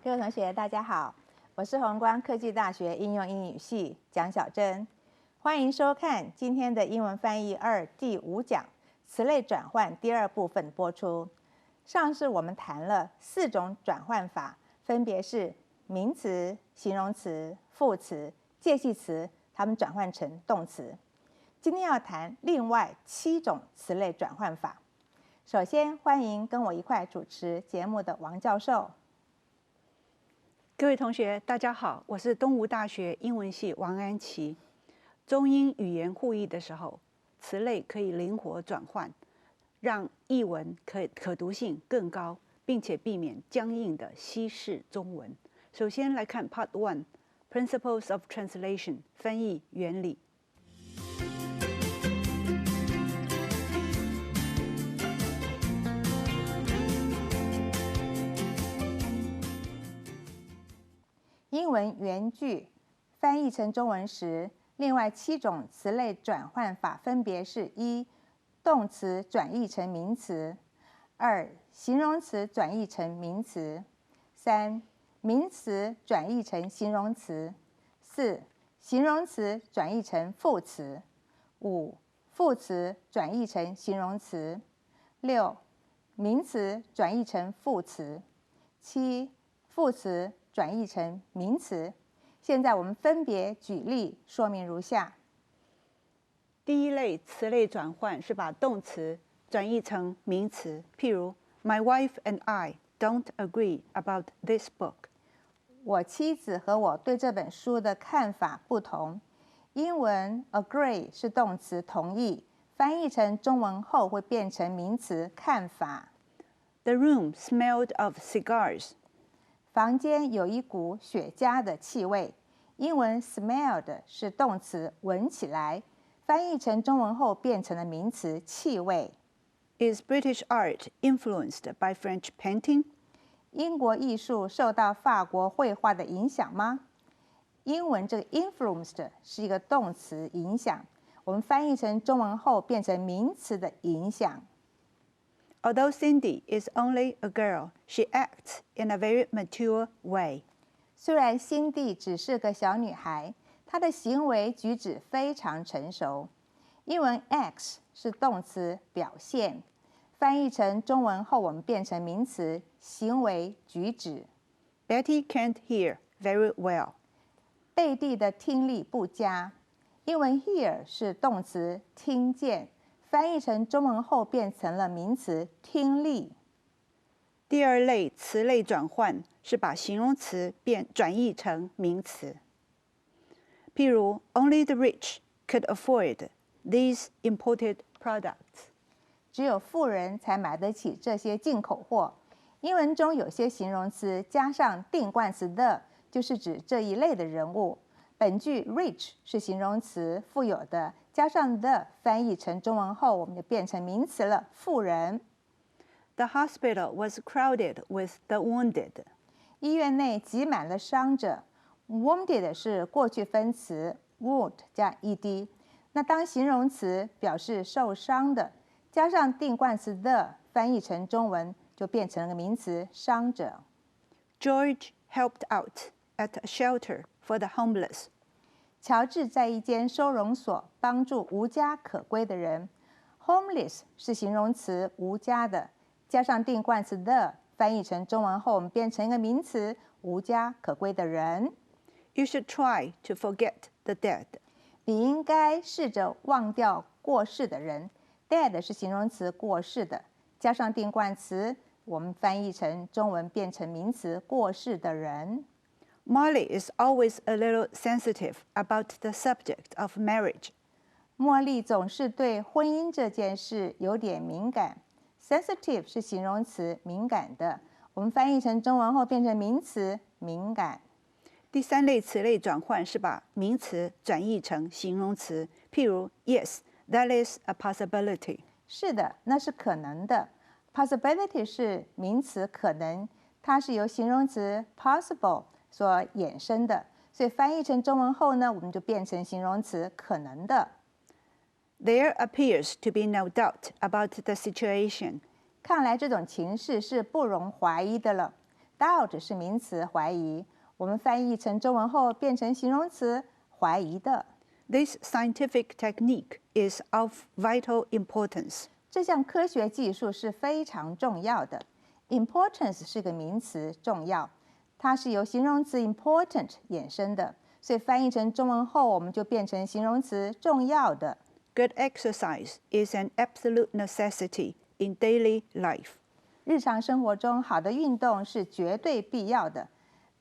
各位同学，大家好，我是弘光科技大学应用英语系蒋小珍，欢迎收看今天的英文翻译2第5讲词类转换第2部分播出。上次我们谈了4种转换法，分别是名词、形容词、副词、介系词，它们转换成动词。今天要谈另外7种词类转换法。首先，欢迎跟我一块主持节目的王教授。各位同学，大家好，我是东吴大学英文系王安琪。中英语言互译的时候，词类可以灵活转换，让译文可读性更高，并且避免僵硬的西式中文。首先来看 Part 1 Principles of Translation 翻译原理。英文原句翻译成中文时，另外7种词类转换法分别是：1. 动词转译成名词； 2. 形容词转译成名词； 3. 名词转译成形容词； 4. 形容词转译成副词； 5. 副词转译成形容词； 6. 名词转译成副词； 7. 副词转译成名词。现在我们分别举例说明如下。第一类词类转换是把动词转译成名词，譬如 My wife and I don't agree about this book。我妻子和我对这本书的看法不同。英文 agree 是动词同意，翻译成中文后会变成名词看法。The room smelled of cigars。房间有一股雪茄的气味。英文 smelled 是动词闻起来，翻译成中文后变成了名词气味。Is British art influenced by French painting？ 英国艺术受到法国绘画的影响吗？英文这个 influenced 是一个动词影响，我们翻译成中文后变成名词的影响。Although Cindy is only a girl, she acts in a very mature way. 虽然辛蒂只是个小女孩，她的行为举止非常成熟。英文 acts 是动词表现，翻译成中文后我们变成名词行为举止。Betty can't hear very well. 贝蒂的听力不佳。英文 hear 是动词听见，翻译成中文后变成了名词听力。第二类词类转换是把形容词转译成名词。譬如 Only the rich could afford these imported products。只有富人才买得起这些进口货。英文中有些形容词加上定冠词 the， 就是指这一类的人物。本句 rich 是形容词富有的，加上 the 翻译成中文后，我们就变成名词了，富人。The hospital was crowded with the wounded. 医院内挤满了伤者。Wounded 是过去分词 wound 加 ed， 那当形容词表示受伤的，加上定冠词 the 翻译成中文就变成了个名词伤者。George helped out at a shelter for the homeless. 乔治在一间收容所帮助无家可归的人。Homeless 是形容词无家的，加上定冠词 the 翻译成中文后，我们变成一个名词无家可归的人。You should try to forget the dead. 你应该试着忘掉过世的人。Dead 是形容词过世的，加上定冠词，我们翻译成中文变成名词过世的人。Molly is always a little sensitive about the subject of marriage. 茉莉总是对婚姻这件事有点敏感。Sensitive 是形容词敏感的，我们翻译成中文后变成名词敏感。第三类词类转换是把名词转译成形容词，譬如 Yes, that is a possibility. 是的，那是可能的。Possibility 是名词可能，它是由形容词 possible 所衍生的，所以翻译成中文后呢，我们就变成形容词可能的。There appears to be no doubt about the situation. 看来这种情势是不容怀疑的了。doubt 是名词，怀疑，我们翻译成中文后变成形容词，怀疑的。This scientific technique is of vital importance. 这项科学技术是非常重要的。Importance 是个名词，重要，它是由形容词 important 衍生的，所以翻译成中文后，我们就变成形容词，重要的。Good exercise is an absolute necessity in daily life. 日常生活中，好的运动是绝对必要的。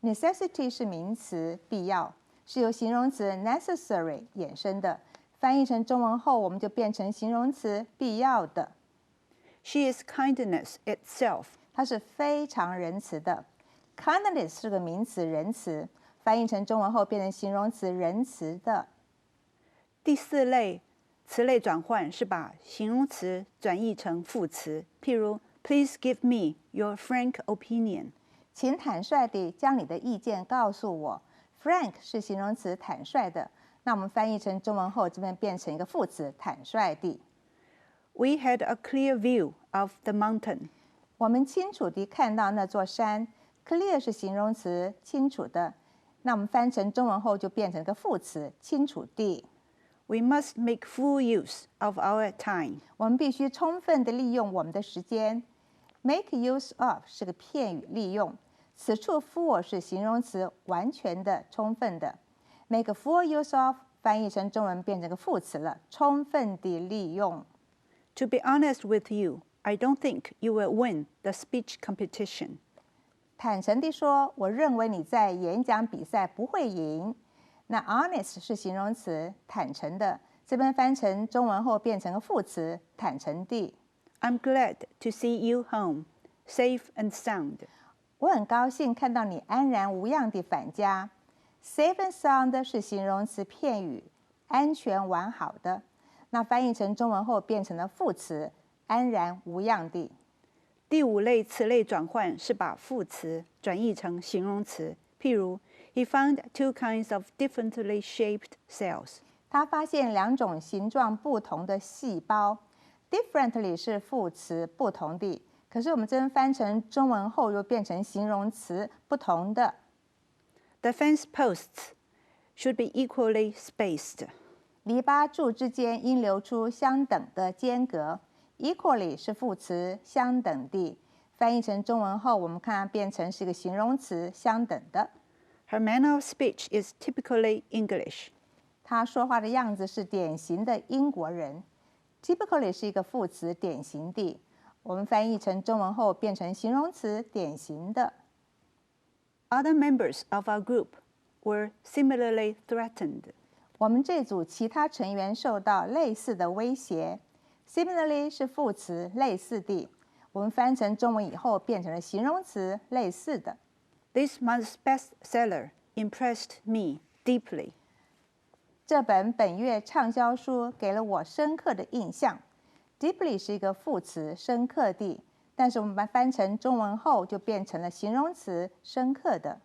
Necessity 是名词，必要，是由形容词 necessary 衍生的。翻译成中文后，我们就变成形容词，必要的。She is kindness itself. 它是非常仁慈的。Kindness 是个名词，仁慈，翻译成中文后变成形容词，仁慈的。第4类词类转换是把形容词转译成副词，譬如 Please give me your frank opinion. 请坦率地将你的意见告诉我。Frank 是形容词，坦率的。那我们翻译成中文后，这边变成一个副词，坦率地。We had a clear view of the mountain. 我们清楚地看到那座山。Clear 是形容词，清楚的。那我们翻成中文后就变成一个副词，清楚地。We must make full use of our time. 我们必须充分地利用我们的时间。Make use of 是个片语，利用。此处 full 是形容词，完全的，充分的。Make full use of 翻译成中文变成个副词了，充分地利用。To be honest with you, I don't think you will win the speech competition. 坦诚地说，我认为你在演讲比赛不会赢。那 honest 是形容词，坦诚的，这边翻成中文后变成个副词，坦诚地。I'm glad to see you home, safe and sound. 我很高兴看到你安然无恙地返家。Safe and sound 是形容词片语，安全完好的。那翻译成中文后变成了副词，安然无恙地。第5类词类转换是把副词转译成形容词，譬如 He found 2 kinds of differently shaped cells. 他发现2种形状不同的细胞。Differently 是副词，不同地。可是我们这边翻成中文后又变成形容词，不同的。The fence posts should be equally spaced. 篱笆柱之间应留出相等的间隔。Equally 是副词，相等地。翻译成中文后，我们看它变成是一个形容词，相等的。Her manner of speech is typically English. 她说话的样子是典型的英国人。Typically 是一个副词，典型地。我们翻译成中文后变成形容词，典型的。Other members of our group were similarly threatened. 我们这组其他成员受到类似的威胁。Similarly 是副词，类似地。我们翻成中文以后变成了形容词，类似的。This month's bestseller impressed me deeply. 这本月畅销书给了我深刻的印象。Deeply 是一个副词，深刻地。但是我们把它翻成中文后就变成了形容词，深刻的。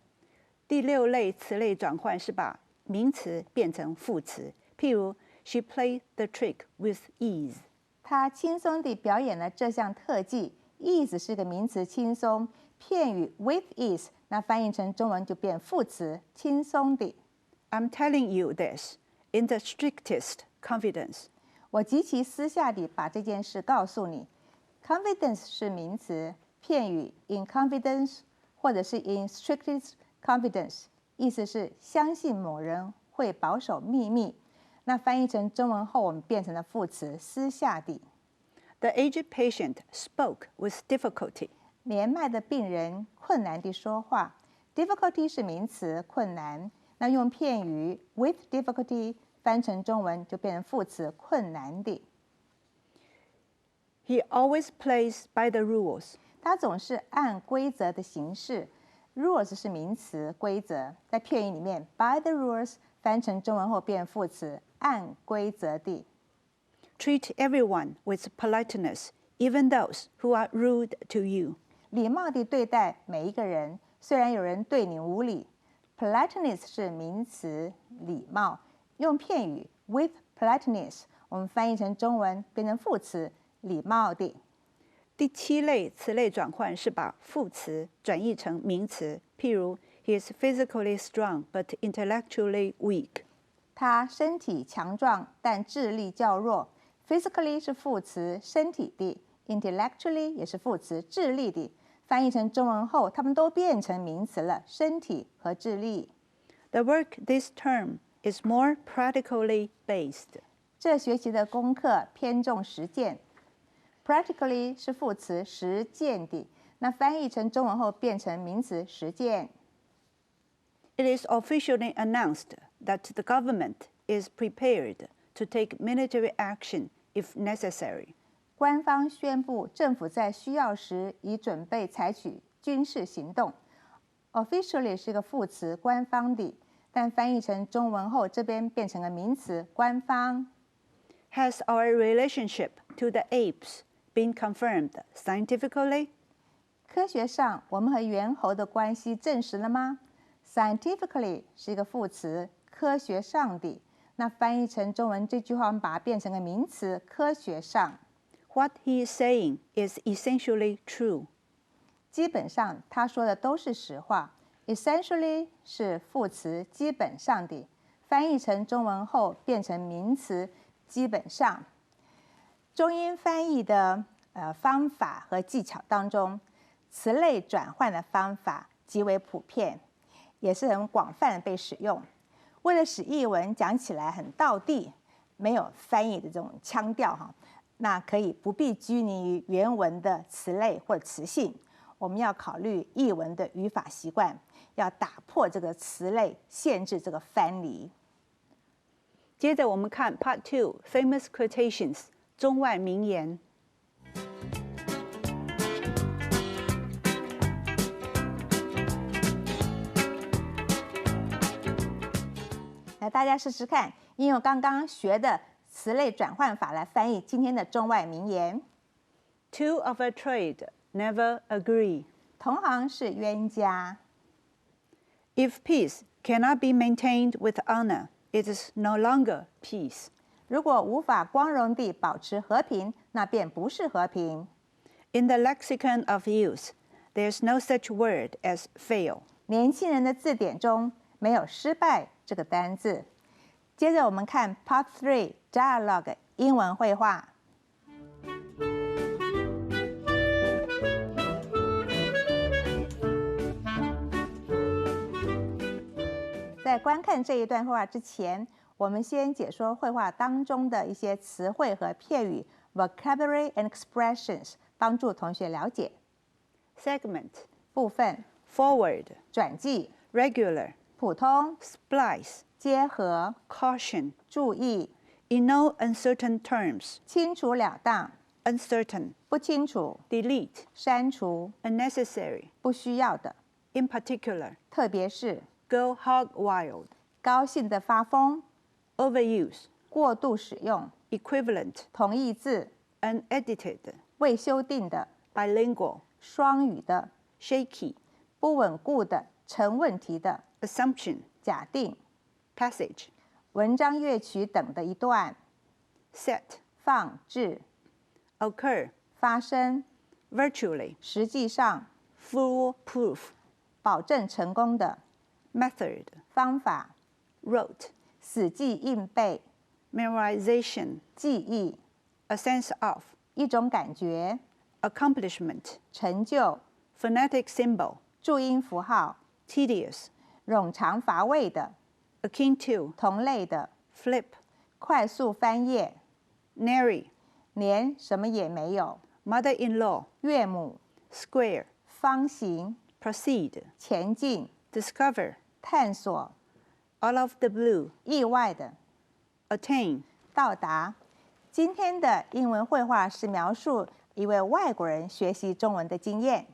第6类词类转换是把名词变成副词，譬如 She played the trick with ease. 她轻松地表演了这项特技。ease 是个名词，轻松。片语 with ease， 那翻译成中文就变副词，轻松地。I'm telling you this in the strictest confidence. 我极其私下地把这件事告诉你。Confidence 是名词，片语 in confidence 或者是 in strictest confidence， 意思是相信某人会保守秘密。那翻译成中文后，我们变成了副词，私下地。The aged patient spoke with difficulty. 年迈的病人困难地说话。Difficulty 是名词，困难。那用片语 with difficulty 翻成中文就变成副词，困难地。He always plays by the rules. 他总是按规则的行事。Rules 是名词，规则。在片语里面 by the rules 翻成中文后变副词，按规则地。Treat everyone with politeness, even those who are rude to you. 礼貌地对待每一个人，虽然有人对你无礼。Politeness 是名词，礼貌。用片语 with politeness， 我们翻译成中文变成副词，礼貌地。第7类词类转换是把副词转译成名词，譬如 He is physically strong but intellectually weak。他身体强壮，但智力较弱。Physically 是副词，身体的 ；intellectually 也是副词，智力的。翻译成中文后，它们都变成名词了，身体和智力。The work this term is more practically based。这学期的功课偏重实践。Practically 是副词，实践的。那翻译成中文后变成名词，实践。It is officially announced that the government is prepared to take military action if necessary。官方宣布，政府在需要时已准备采取军事行动。Officially 是个副词，官方的，但翻译成中文后，这边变成了名词，官方。Has our relationship to the apes been confirmed scientifically？ 科学上，我们和猿猴的关系证实了吗？ Scientifically 是一个副词，科学上的。那翻译成中文这句话，我们把它变成个名词，科学上。What he is saying is essentially true。基本上，他说的都是实话。Essentially 是副词，基本上的。翻译成中文后变成名词，基本上。中英翻译的方法和技巧当中，词类转换的方法极为普遍，也是很广泛的被使用。为了使译文讲起来很道地，没有翻译的这种腔调哈，那可以不必拘泥于原文的词类或词性，我们要考虑译文的语法习惯，要打破这个词类限制这个藩篱。接着我们看 Part 2 Famous Quotations 中外名言。来，大家试试看，应用刚刚学的词类转换法来翻译今天的中外名言。Two of a trade never agree。同行是冤家。If peace cannot be maintained with honor, it is no longer peace。如果无法光荣地保持和平，那便不是和平。In the lexicon of youth, there is no such word as fail。年轻人的字典中没有失败这个单字。接着我们看 Part 3 Dialogue 英文会话。在观看这一段绘画之前，我们先解说绘画当中的一些词汇和片语 vocabulary and expressions， 帮助同学了解。Segment 部分 forward 转记 regular 普通 splice 结合 caution 注意 in no uncertain terms 清楚了当 uncertain 不清楚 delete 删除 unnecessary 不需要的 in particular 特别是 go hog wild 高兴的发疯 overuse 过度使用 equivalent 同义字 unedited 未修订的 bilingual 双语的 shaky 不稳固的成问题的 assumption 假定 passage 文章乐曲等的一段 set 放置 occur 发生 virtually 实际上 foolproof 保证成功的 method 方法 rote 死记硬背 memorization 记忆 a sense of 一种感觉 accomplishment 成就 phonetic symbol 注音符号 tedious 冗长乏味的 akin to 同类的 flip 快速翻页 nary 连什么也没有 mother-in-law 岳母 square 方形 proceed 前进 discover 探索 out of the blue 意外的 attain 到达。今天的英文绘画是描述一位外国人学习中文的经验。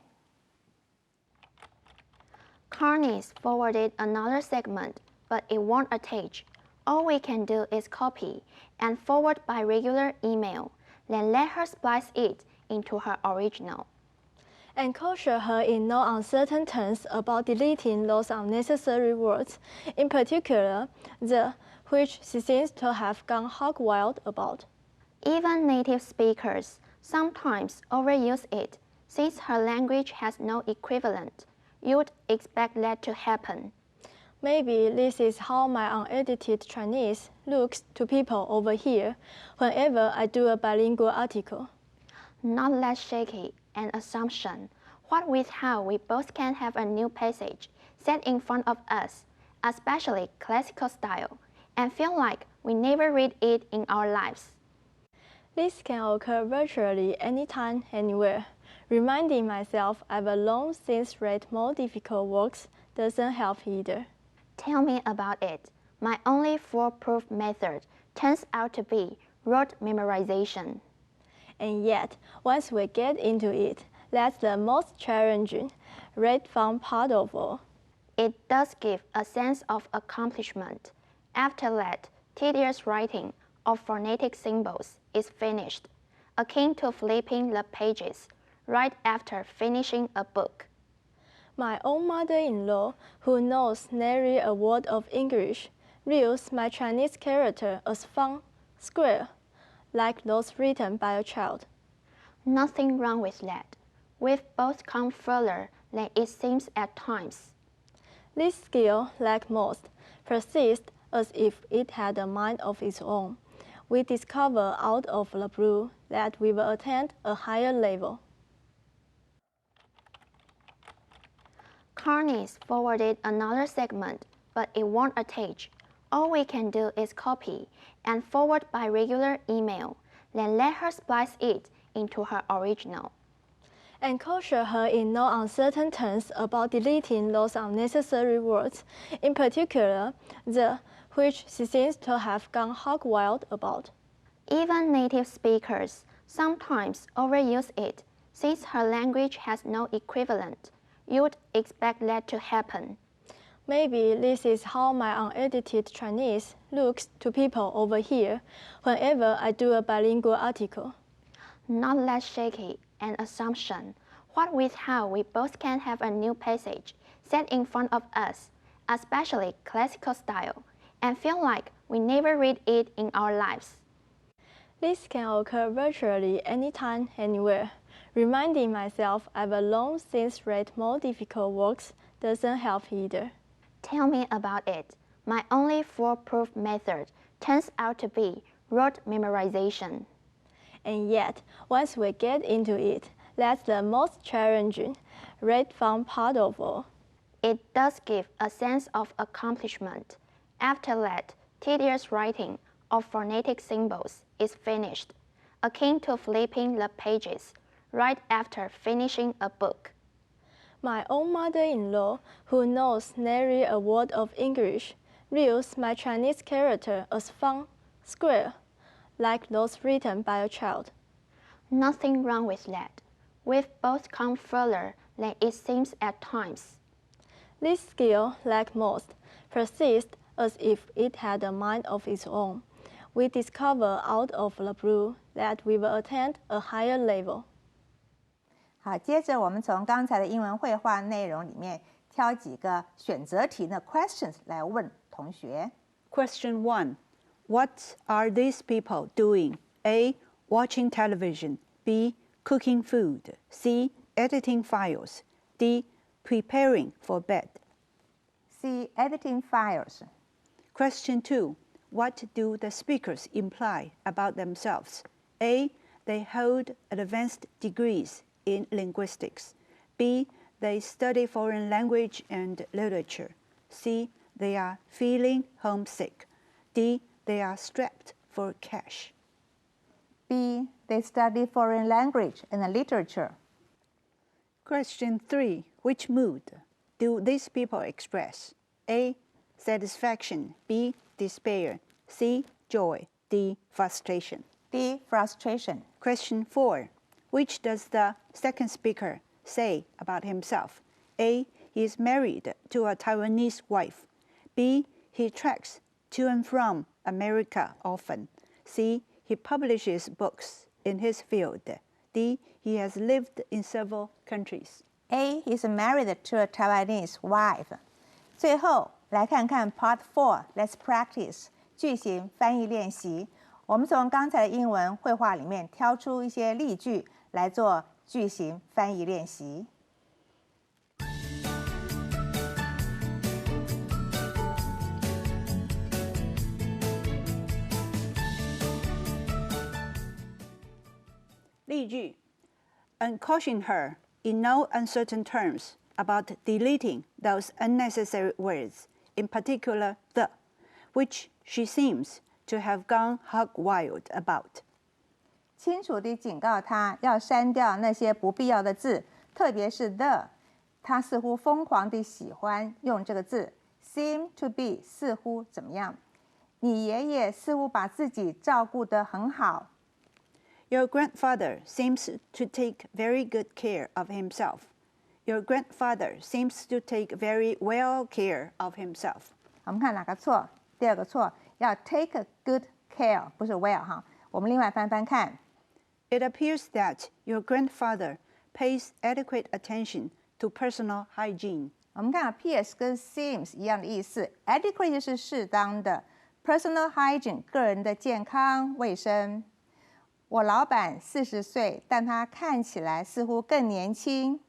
Carnes forwarded another segment, but it won't attach. All we can do is copy and forward by regular email, then let her splice it into her original. And caution her in no uncertain terms about deleting those unnecessary words, in particular, the which she seems to have gone hog wild about. Even native speakers sometimes overuse it since her language has no equivalent. You'd expect that to happen. Maybe this is how my unedited Chinese looks to people over here whenever I do a bilingual article. Not that shaky an assumption. What with how we both can have a new passage set in front of us, especially classical style, and feel like we never read it in our lives. This can occur virtually anytime, anywhere. Reminding myself I've long since read more difficult works doesn't help either. Tell me about it. My only foolproof method turns out to be rote memorization. And yet, once we get into it, that's the most challenging, read fun part of all. It does give a sense of accomplishment. After that, tedious writing of phonetic symbols is finished, akin to flipping the pages right after finishing a book. My own mother-in-law, who knows nary a word of English, views my Chinese character as fun, square, like those written by a child. Nothing wrong with that. We've both come further than it seems at times. This skill, like most, persists as if it had a mind of its own. We discover out of the blue that we will attain a higher level. Carnies forwarded another segment, but it won't attach. All we can do is copy and forward by regular email, then let her splice it into her original. And caution her in no uncertain terms about deleting those unnecessary words, in particular, the which she seems to have gone hog wild about. Even native speakers sometimes overuse it, since her language has no equivalent. You'd expect that to happen. Maybe this is how my unedited Chinese looks to people over here whenever I do a bilingual article. Not that shaky an assumption. What with how we both can have a new passage set in front of us, especially classical style, and feel like we never read it in our lives. This can occur virtually anytime, anywhere. Reminding myself I've long since read more difficult works doesn't help either. Tell me about it. My only foolproof method turns out to be rote memorization. And yet, once we get into it, that's the most challenging, read fun part of all. It does give a sense of accomplishment. After that, tedious writing of phonetic symbols is finished, akin to flipping the pages right after finishing a book. My own mother-in-law, who knows nary a word of English, views my Chinese character as fun, square, like those written by a child. Nothing wrong with that. We've both come further than it seems at times. This skill, like most, persists as if it had a mind of its own. We discover out of the blue that we will attain a higher level. 好，接着我们从刚才的英文绘画内容里面挑几个选择题的 questions 来问同学。Question 1. What are these people doing? A. Watching television. B. Cooking food. C. Editing files. D. Preparing for bed. C. Editing files. Question 2. What do the speakers imply about themselves? A. They hold advanced degrees in linguistics. B. They study foreign language and literature. C. They are feeling homesick. D. They are strapped for cash. B. They study foreign language and literature. Question 3. Which mood do these people express? A. Satisfaction. B. Despair. C. Joy. D. Frustration. D. Frustration. Question 4. Which does the second speaker say about himself? A. He is married to a Taiwanese wife. B. He treks to and from America often. C. He publishes books in his field. D. He has lived in several countries. A. He is married to a Taiwanese wife. 最后来看看 Part 4. Let's practice 句型翻译练习。我们从刚才的英文绘画里面挑出一些例句来做句型翻译练习。例句 and caution her in no uncertain terms about deleting those unnecessary words, in particular the, which she seems to have gone hog wild about. 清楚地警告他要删掉那些不必要的字，特别是 the， 他似乎疯狂地喜欢用这个字 seem to be 似乎怎么样？你爷爷似乎把自己照顾得很好。Your grandfather seems to take very good care of himself. Your grandfather seems to take very well care of himself. 我们看哪个错？第二个错，要 take a good care， 不是 well 哈。我们另外翻翻看。It appears that your grandfather pays adequate attention to personal hygiene. 我们看 appears 跟 seems 一样的意思 ，adequate 就是适当的 ，personal hygiene 个人的健康卫生。我老板40岁，但他看起来似乎更年轻。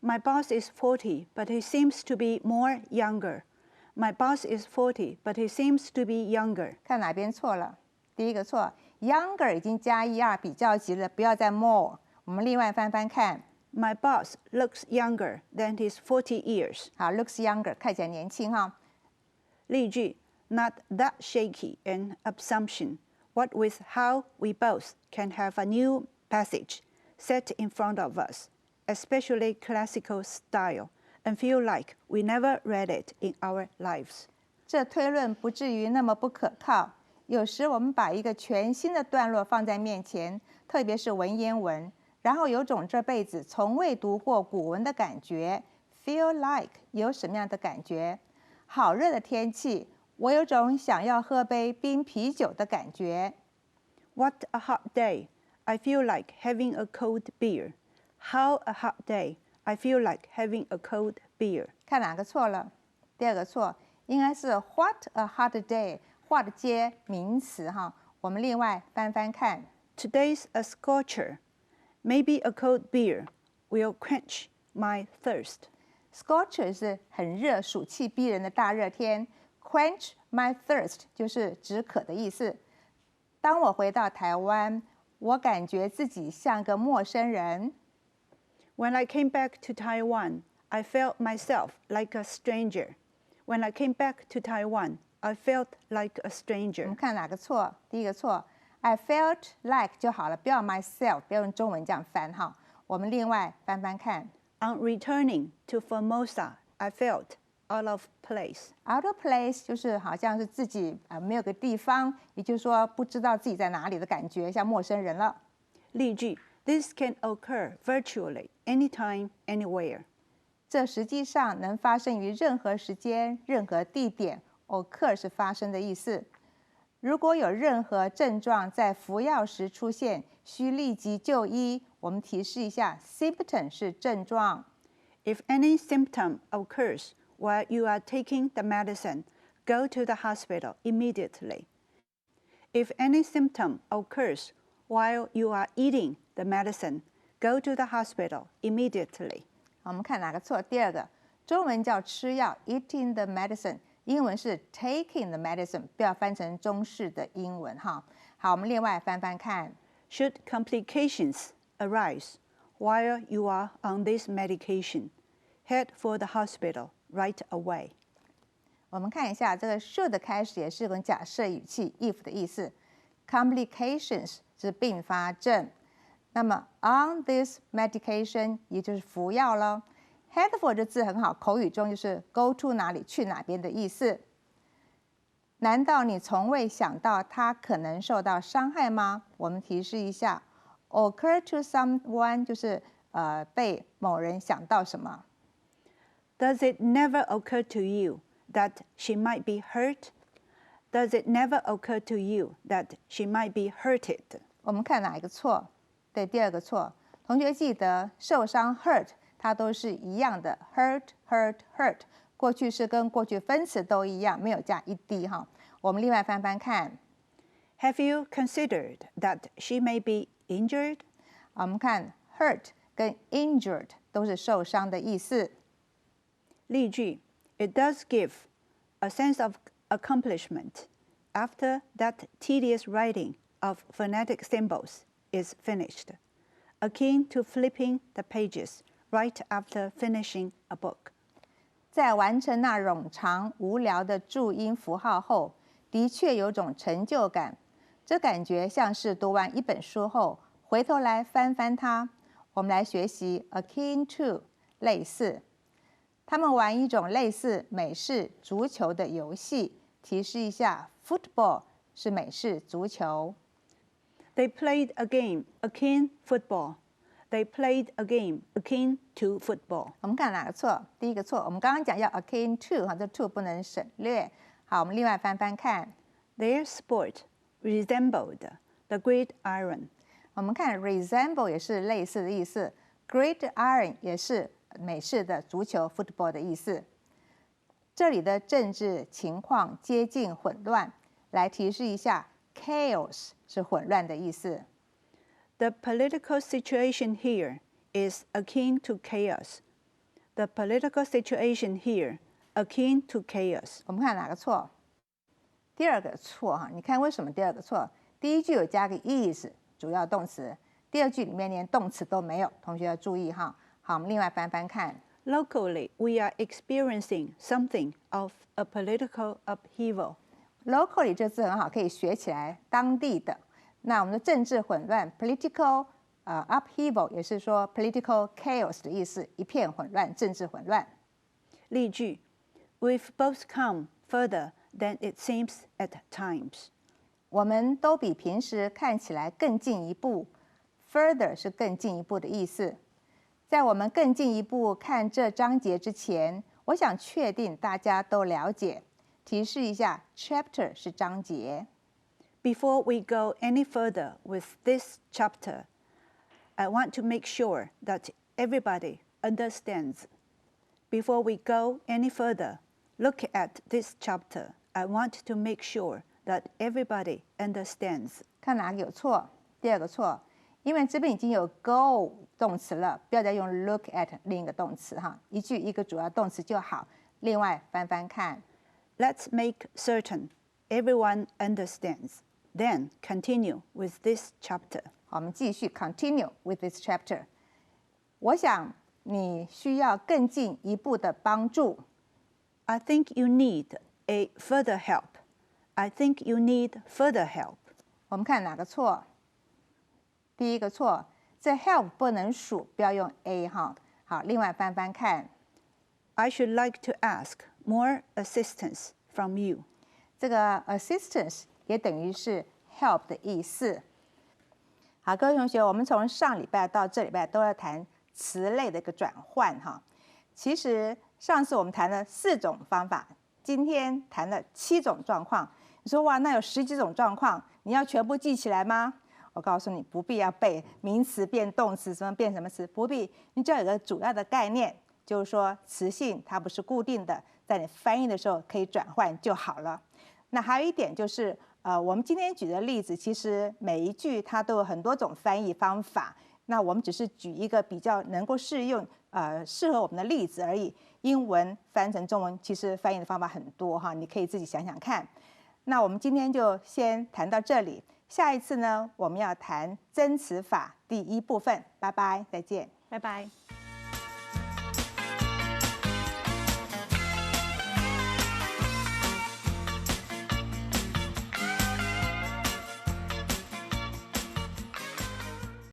My boss is 40, but he seems to be more younger. My boss is 40, but he seems to be younger. 看哪边错了？第一个错 ，younger 已经加er 比较级了，不要再 more。我们另外翻翻看。My boss looks younger than his 40 years. 好 ，looks younger 看起来年轻哈。例句 not that shaky an assumption. What with how we both can have a new passage set in front of us, especially classical style, and feel like we never read it in our lives. 这推论不至于那么不可靠。有时我们把一个全新的段落放在面前，特别是文言文，然后有种这辈子从未读过古文的感觉 ，feel like 有什么样的感觉？好热的天气。我有种想要喝杯冰啤酒的感觉。What a hot day! I feel like having a cold beer. How a hot day! I feel like having a cold beer. 看哪个错了？第二个错，应该是 What a hot day！What 接名词哈。我们另外翻翻看。Today's a scorcher. Maybe a cold beer will quench my thirst. Scorcher 是很热、暑气逼人的大热天。Quench my thirst 就是止渴的意思。当我回到台湾，我感觉自己像个陌生人。When I came back to Taiwan, I felt myself like a stranger. When I came back to Taiwan, I felt like a 我 stranger. 们看哪个错？第一个错 ，I felt like 就好了，不要 myself， 不要用中文这样翻哈。我们另外翻翻看。On returning to Formosa, I felt out of place. Out of place 就是好像是自己没有个地方，也就是说不知道自己在哪里的感觉，像陌生人了。例句 This can occur virtually anytime, anywhere. 这实际上能发生于任何时间、任何地点。occur 是发生的意思。如果有任何症状在服药时出现，需立即就医。我们提示一下 ，symptom 是症状。If any symptom occurs while you are taking the medicine, go to the hospital immediately. If any symptom occurs while you are eating the medicine, go to the hospital immediately. 我们看哪个错？第二个，中文叫吃药 ，eating the medicine， 英文是 taking the medicine， 不要翻成中式的英文哈。好，我们另外翻翻看。Should complications arise while you are on this medication, head for the hospital right away. 我们看一下这个 should 开始也是个假设语气 if 的意思 ，complications 是并发症。那么 on this medication 也就是服药了。head for 这字很好，口语中就是 go to 哪里去哪边的意思。难道你从未想到他可能受到伤害吗？我们提示一下 ，occur to someone 就是被某人想到什么。Does it never occur to you that she might be hurt? Does it never occur to you that she might be hurted? 我们看哪一个错？对，第二个错。同学记得受伤 hurt 它都是一样的 hurt，过去式跟过去分词都一样，没有加一滴哈。我们另外翻翻看。Have you considered that she may be injured? 我们看 hurt 跟 injured 都是受伤的意思。例句 It does give a sense of accomplishment after that tedious writing of phonetic symbols is finished, akin to flipping the pages right after finishing a book. 在完成那冗长无聊的注音符号后，的确有种成就感。这感觉像是读完一本书后，回头来翻翻它。我们来学习 akin to 类似。他们玩一种类似美式足球的游戏。提示一下 ，football 是美式足球。They played a game akin football. They played a game akin to football. 我们看哪个错？第一个错，我们刚刚讲要 akin to 哈，这 to 不能省略。好，我们另外翻翻看。Their sport resembled the great iron. 我们看 resemble 也是类似的意思 ，great iron 也是美式的足球 football 的意思。这里的政治情况接近混乱，来提示一下 chaos 是混乱的意思。The political situation here is akin to chaos. The political situation here akin to chaos. 我们看哪个错？第二个错哈，你看为什么第二个错？第一句有加个 is 主要动词，第二句里面连动词都没有，同学要注意哈。好，我们另外翻翻看。Locally, we are experiencing something of a political upheaval. Locally 这字很好，可以学起来，当地的。那我们的政治混乱 ，political upheaval 也是说 political chaos 的意思，一片混乱，政治混乱。例句 We've both come further than it seems at times. 我们都比平时看起来更进一步 ，further 是更进一步的意思。在我们更进一步看这章节之前，我想确定大家都了解。提示一下 ，chapter 是章节。Before we go any further with this chapter, I want to make sure that everybody understands. Before we go any further, look at this chapter. I want to make sure that everybody understands. 看哪个有错？第二个错，因为这边已经有 go 动词了，不要再用 look at 另一个动词哈，一句一个主要动词就好。另外翻翻看 Let's make certain everyone understands. Then continue with this chapter. 好，我们继续 continue with this chapter。我想你需要更进一步的帮助。I think you need a further help. I think you need further help. 我们看哪个错？第一个错，这 help 不能数，不要用 a 哈。好，另外翻翻看。I should like to ask more assistance from you. 这个 assistance 也等于是 help 的意思。好，各位同学，我们从上礼拜到这礼拜都要谈词类的一个转换哈。其实上次我们谈了4种方法，今天谈了7种状况。你说哇，那有10几种状况，你要全部记起来吗？我告诉你，不必要背名词变动词，什么变什么词，不必。你只要有个主要的概念，就是说词性它不是固定的，在你翻译的时候可以转换就好了。那还有一点就是，我们今天举的例子，其实每一句它都有很多种翻译方法。那我们只是举一个比较能够适用，适合我们的例子而已。英文翻成中文，其实翻译的方法很多哈，你可以自己想想看。那我们今天就先谈到这里，下一次呢，我们要谈增词法第1部分。拜拜，再见。拜拜。